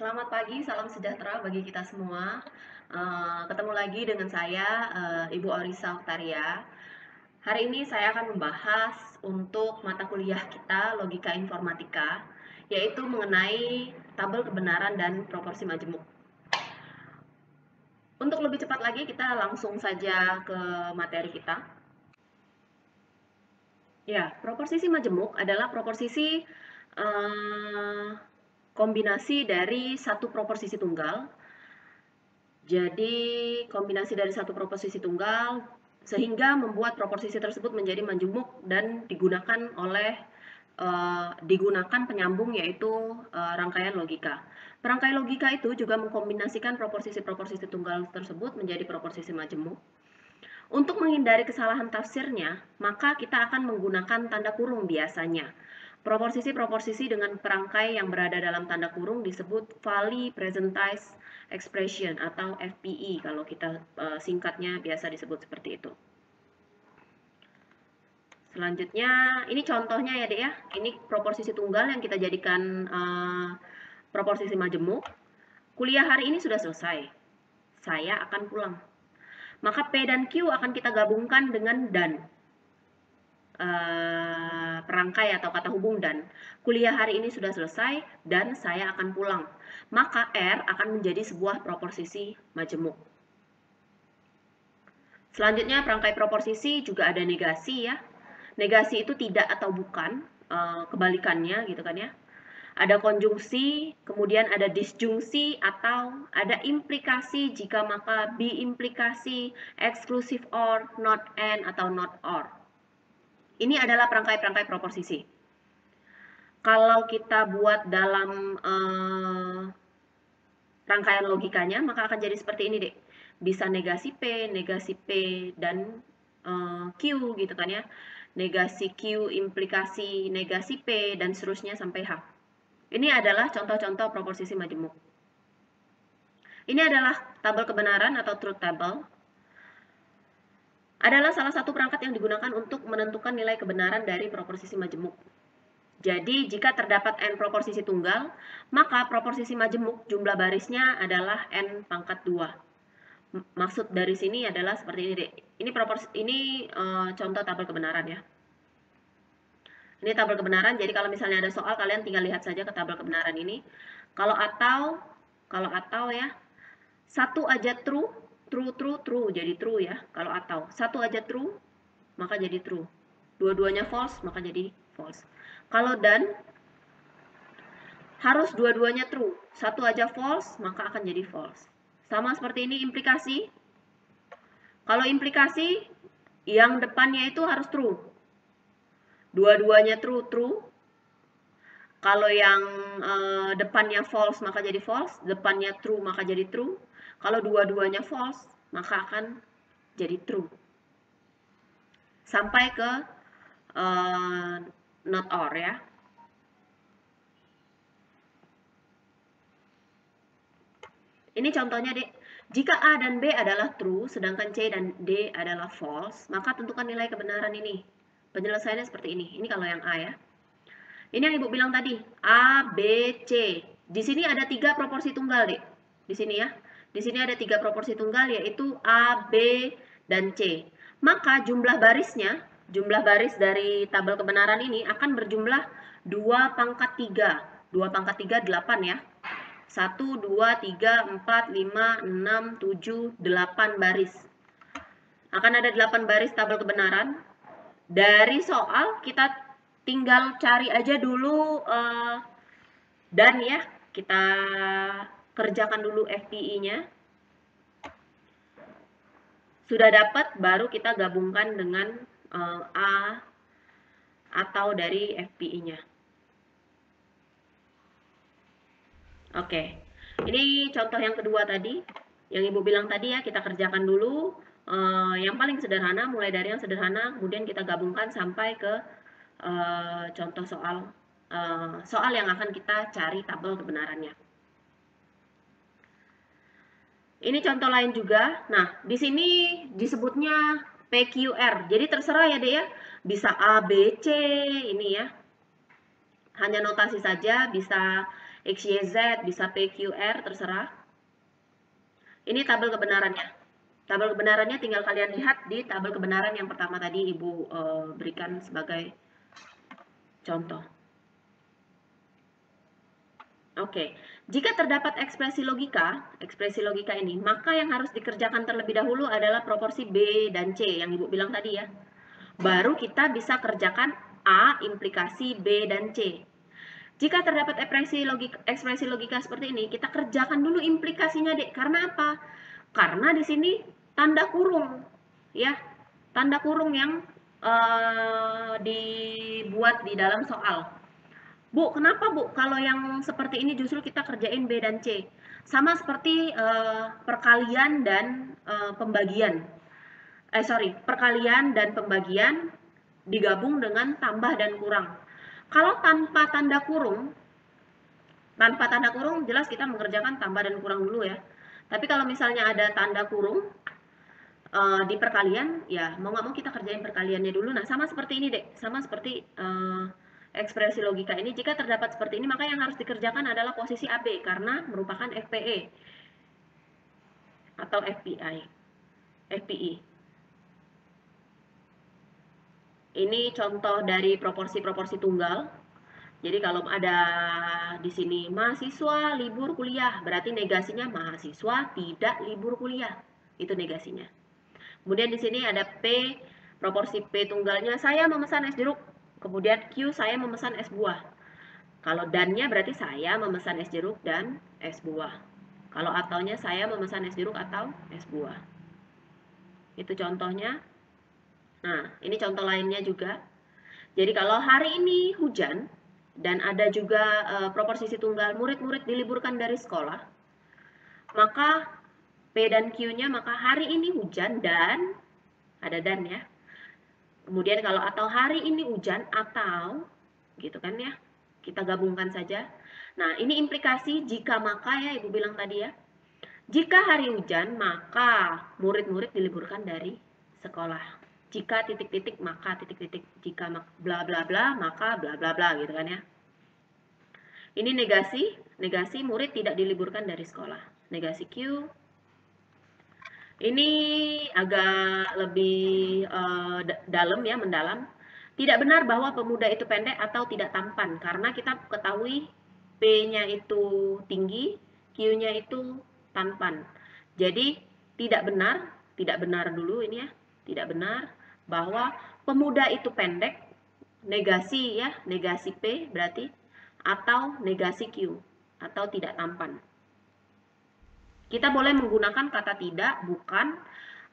Selamat pagi, salam sejahtera bagi kita semua. Ketemu lagi dengan saya, Ibu Orisa Oktaria. Hari ini saya akan membahas untuk mata kuliah kita Logika Informatika, yaitu mengenai tabel kebenaran dan proporsi majemuk. Untuk lebih cepat lagi, kita langsung saja ke materi kita. Ya, proporsi majemuk adalah proporsi kombinasi dari satu proporsi tunggal. Jadi kombinasi dari satu proporsi tunggal sehingga membuat proporsi tersebut menjadi majemuk dan digunakan penyambung, yaitu rangkaian logika. Perangkai logika itu juga mengkombinasikan proporsi tunggal tersebut menjadi proporsi majemuk. Untuk menghindari kesalahan tafsirnya, maka kita akan menggunakan tanda kurung biasanya. Proporsi dengan perangkai yang berada dalam tanda kurung disebut Fully Presentized Expression atau FPE, kalau kita singkatnya biasa disebut seperti itu. Selanjutnya, ini contohnya ya Dek ya. Ini proporsi tunggal yang kita jadikan proporsi majemuk. Kuliah hari ini sudah selesai. Saya akan pulang. Maka P dan Q akan kita gabungkan dengan dan. Perangkai atau kata hubung dan. Kuliah hari ini sudah selesai dan saya akan pulang. Maka R akan menjadi sebuah proporsi majemuk. Selanjutnya perangkai proporsi juga ada negasi ya. Negasi itu tidak atau bukan, kebalikannya gitu kan ya. Ada konjungsi, kemudian ada disjungsi, atau ada implikasi jika maka, biimplikasi, exclusive or, not and, atau not or. Ini adalah perangkai proporsi. Kalau kita buat dalam rangkaian logikanya, maka akan jadi seperti ini deh. Bisa negasi P, dan Q gitu kan ya. Negasi Q, implikasi negasi P, dan seterusnya sampai H. Ini adalah contoh-contoh proporsi majemuk. Ini adalah tabel kebenaran atau truth table. Adalah salah satu perangkat yang digunakan untuk menentukan nilai kebenaran dari proporsi majemuk. Jadi, jika terdapat n proporsi tunggal, maka proporsi majemuk jumlah barisnya adalah n pangkat 2. Maksud dari sini adalah seperti ini, Dek. Ini contoh tabel kebenaran ya. Ini tabel kebenaran, jadi kalau misalnya ada soal, kalian tinggal lihat saja ke tabel kebenaran ini. Kalau atau ya, satu aja true, jadi true ya. Kalau atau, satu aja true, maka jadi true. Dua-duanya false, maka jadi false. Kalau dan, harus dua-duanya true. Satu aja false, maka akan jadi false. Sama seperti ini implikasi. Kalau implikasi, yang depannya itu harus true. Dua-duanya true. Kalau yang depannya false, maka jadi false. Depannya true, maka jadi true. Kalau dua-duanya false, maka akan jadi true. Sampai ke not or ya. Ini contohnya, Dek. Jika A dan B adalah true, sedangkan C dan D adalah false, maka tentukan nilai kebenaran ini. Penyelesaiannya seperti ini. Ini kalau yang A ya. Ini yang Ibu bilang tadi, A, B, C. Di sini ada 3 proporsi tunggal, Dek. Di sini ya. Di sini ada 3 proporsi tunggal, yaitu A, B, dan C. Maka jumlah baris dari tabel kebenaran ini akan berjumlah 2 pangkat 3. 2 pangkat 3, 8 ya. 1, 2, 3, 4, 5, 6, 7, 8 baris. Akan ada 8 baris tabel kebenaran. Dari soal kita tinggal cari aja dulu dan ya, kita kerjakan dulu FPI-nya. Sudah dapat, baru kita gabungkan dengan A atau dari FPI-nya. Oke, ini contoh yang kedua tadi, yang Ibu bilang tadi ya, kita kerjakan dulu yang paling sederhana, mulai dari yang sederhana, kemudian kita gabungkan sampai ke contoh soal yang akan kita cari tabel kebenarannya. Ini contoh lain juga. Nah, di sini disebutnya PQR. Jadi terserah ya, Dek ya. Bisa A, B, C ini ya. Hanya notasi saja, bisa X, Y, Z, bisa P, Q, R, terserah. Ini tabel kebenarannya. Tabel kebenarannya tinggal kalian lihat di tabel kebenaran yang pertama tadi Ibu berikan sebagai contoh. Oke, jika terdapat ekspresi logika ini, maka yang harus dikerjakan terlebih dahulu adalah proporsi B dan C yang Ibu bilang tadi ya. Baru kita bisa kerjakan A implikasi B dan C. Jika terdapat ekspresi logika seperti ini, kita kerjakan dulu implikasinya, Dek. Karena apa? Karena di sini tanda kurung, ya, tanda kurung yang dibuat di dalam soal. Bu, kenapa Bu? Kalau yang seperti ini justru kita kerjain B dan C. Sama seperti perkalian dan pembagian. Perkalian dan pembagian digabung dengan tambah dan kurang. Kalau tanpa tanda kurung jelas kita mengerjakan tambah dan kurang dulu ya. Tapi kalau misalnya ada tanda kurung di perkalian, ya mau nggak mau kita kerjain perkaliannya dulu. Nah, sama seperti ini deh, sama seperti ekspresi logika ini. Jika terdapat seperti ini, maka yang harus dikerjakan adalah posisi AB karena merupakan FPE atau FPI. Ini contoh dari proporsi-proporsi tunggal. Jadi kalau ada di sini mahasiswa libur kuliah, berarti negasinya mahasiswa tidak libur kuliah. Itu negasinya. Kemudian di sini ada P, proporsi P tunggalnya saya memesan es jeruk. Kemudian Q saya memesan es buah. Kalau dannya berarti saya memesan es jeruk dan es buah. Kalau ataunya saya memesan es jeruk atau es buah. Itu contohnya. Nah, ini contoh lainnya juga. Jadi kalau hari ini hujan dan ada juga proporsi tunggal murid-murid diliburkan dari sekolah, maka P dan Q-nya maka hari ini hujan dan ada dan ya. Kemudian kalau atau hari ini hujan atau gitu kan ya. Kita gabungkan saja. Nah, ini implikasi jika maka ya Ibu bilang tadi ya. Jika hari hujan, maka murid-murid diliburkan dari sekolah. Jika titik-titik, maka titik-titik. Jika bla bla bla, maka bla bla bla gitu kan ya. Ini negasi murid tidak diliburkan dari sekolah. Negasi Q. Ini agak lebih dalam ya, mendalam. Tidak benar bahwa pemuda itu pendek atau tidak tampan, karena kita ketahui P-nya itu tinggi, Q-nya itu tampan. Jadi tidak benar dulu ini ya, tidak benar bahwa pemuda itu pendek, negasi ya, negasi P berarti, atau negasi Q, atau tidak tampan. Kita boleh menggunakan kata tidak, bukan,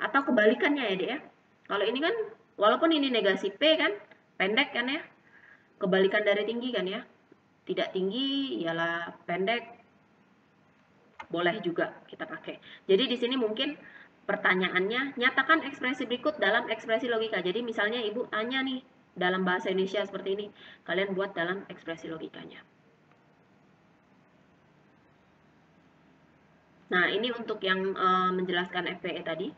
atau kebalikannya ya Dek ya. Kalau ini kan, walaupun ini negasi P kan, pendek kan ya, kebalikan dari tinggi kan ya. Tidak tinggi ialah pendek, boleh juga kita pakai. Jadi di sini mungkin pertanyaannya, nyatakan ekspresi berikut dalam ekspresi logika. Jadi misalnya Ibu tanya nih, dalam bahasa Indonesia seperti ini, kalian buat dalam ekspresi logikanya. Nah, ini untuk yang menjelaskan FPE tadi.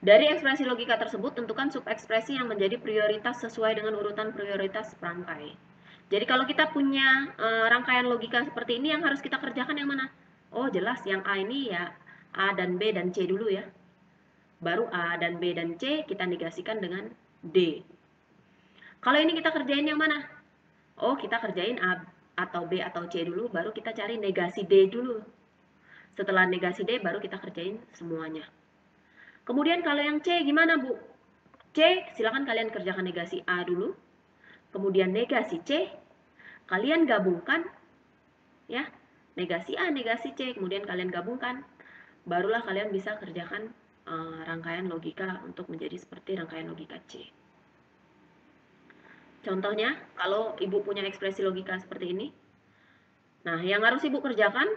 Dari ekspresi logika tersebut, tentukan subekspresi yang menjadi prioritas sesuai dengan urutan prioritas rangkai. Jadi kalau kita punya rangkaian logika seperti ini, yang harus kita kerjakan yang mana? Oh jelas, yang A ini ya A dan B dan C dulu ya. Baru A dan B dan C kita negasikan dengan D. Kalau ini kita kerjain yang mana? Oh kita kerjain A atau B atau C dulu, baru kita cari negasi D dulu. Setelah negasi D, baru kita kerjain semuanya. Kemudian kalau yang C gimana Bu? C, silakan kalian kerjakan negasi A dulu. Kemudian negasi C, kalian gabungkan ya. Negasi A, negasi C, kemudian kalian gabungkan. Barulah kalian bisa kerjakan rangkaian logika untuk menjadi seperti rangkaian logika C. Contohnya, kalau Ibu punya ekspresi logika seperti ini. Nah, yang harus Ibu kerjakan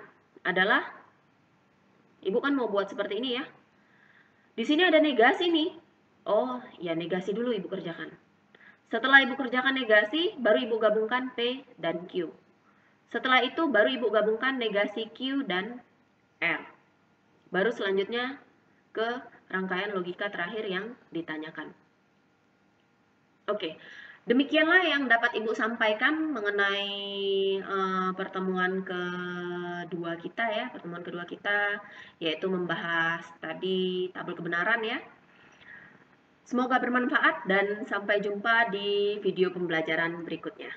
adalah Ibu kan mau buat seperti ini ya. Di sini ada negasi nih. Oh, ya negasi dulu Ibu kerjakan. Setelah Ibu kerjakan negasi, baru Ibu gabungkan P dan Q. Setelah itu, baru Ibu gabungkan negasi Q dan R. Baru selanjutnya ke rangkaian logika terakhir yang ditanyakan. Oke, Demikianlah yang dapat Ibu sampaikan mengenai pertemuan kedua kita ya, yaitu membahas tadi tabel kebenaran ya. Semoga bermanfaat dan sampai jumpa di video pembelajaran berikutnya.